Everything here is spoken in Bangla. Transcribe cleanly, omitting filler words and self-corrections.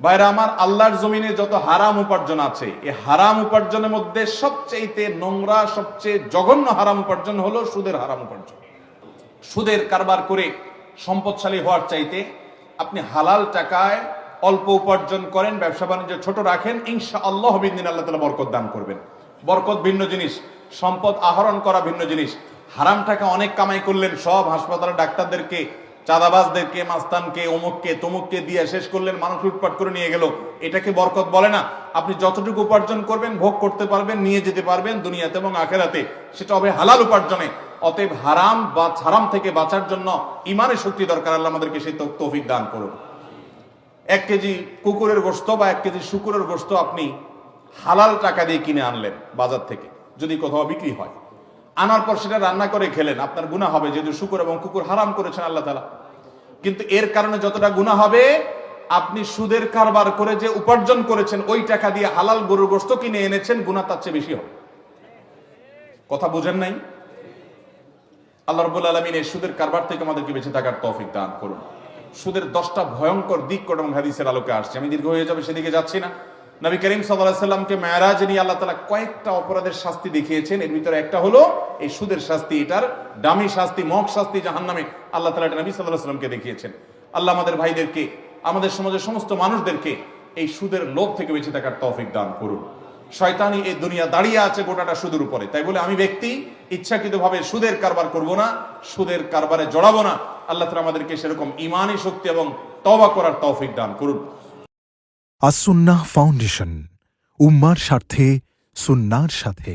ভাইরা আমার, আল্লাহর জমিনে যত হারাম উপার্জন আছে, এই হারাম উপার্জনের মধ্যে সবচেয়ে নোংরা, সবচেয়ে জঘন্য হারাম উপার্জন হলো সুদের হারাম উপার্জন। সুদের কারবার করে সম্পদশালী হওয়ার চাইতে আপনি হালাল টাকায় অল্প উপার্জন করেন, ব্যবসা বাণিজ্য ছোট রাখেন, ইনশাআল্লাহ বিদিন আল্লাহ তাআলা বরকত দান করবেন। বরকত ভিন্ন জিনিস, সম্পদ আহরণ করা ভিন্ন জিনিস। হারাম টাকা অনেক কামাই করলেন, সব হাসপাতালে ডাক্তারদেরকে, চাঁদাবাজদেরকে, মাস্তানকে, অমুককে তমুককে দিয়ে শেষ করলেন, মানুষ লুটপাট করে নিয়ে গেল, এটাকে বরকত বলে না। আপনি যতটুকু উপার্জন করবেন, ভোগ করতে পারবেন, নিয়ে যেতে পারবেন দুনিয়াতে এবং আখেরাতে, সেটা হবে হালাল উপার্জনে। অতএব হারাম থেকে বাঁচার জন্য ইমানের শক্তি দরকার। আল্লাহ আমাদেরকে সেই তৌফিক দান করুন। 1 কেজি কুকুরের গোশত বা 1 কেজি শুকুরের গোশত আপনি হালাল টাকা দিয়ে কিনে আনলেন বাজার থেকে, যদি কোথাও বিক্রি হয়, আনার পর সেটা রান্না করে খেলেন, আপনার গুনাহ হবে, যেহেতু শুকুর এবং কুকুর হারাম করেছেন আল্লাহ তাআলা। কিন্তু এর কারণে যতটা গুনাহ হবে, আপনি সুদের কারবার করে যে উপার্জন করেছেন, ওই টাকা দিয়ে হালাল গরুর গোশত কিনে এনেছেন, গুনাহ তার চেয়ে বেশি হবে। কথা বুঝেন নাই? আল্লাহ রাব্বুল আলামিন এই সুদের কারবার থেকে আমাদেরকে বেঁচে থাকার তৌফিক দান করুন। সুদের 10টা ভয়ঙ্কর দিক এবং হাদিসের আলোকে আসছে। আমি দীর্ঘ হয়ে যাবে, সেদিকে যাচ্ছি না। নবী করিম সাল্লাল্লাহু আলাইহি সাল্লামকে মেরাজে নিয়ে আল্লাহ তাআলা কয়েকটা অপরাধের শাস্তি দেখিয়েছেন। এর ভিতরে একটা হলো এই সুদের শাস্তি। এটার দামি শাস্তি, মহৎ শাস্তি জাহান্নামে আল্লাহ তাআলা নবী সাল্লাল্লাহু আলাইহি সাল্লামকে দেখিয়েছেন। আল্লাহ আমাদের ভাইদেরকে, আমাদের সমাজের সমস্ত মানুষদেরকে এই সুদের লোভ থেকে বেঁচে থাকার তৌফিক দান করুন। শয়তানি এই দুনিয়া দাঁড়িয়ে আছে গোটাটা সুদের উপরে, তাই বলে আমি ব্যক্তি ইচ্ছাকৃতভাবে সুদের কারবার করব না, সুদের কারবারে জড়াবো না। আল্লাহ তাআলা আমাদেরকে সেরকম ঈমানি শক্তি এবং তওবা করার তৌফিক দান করুন। আস-সুন্নাহ ফাউন্ডেশন, উম্মার স্বার্থে সুন্নাহর সাথে।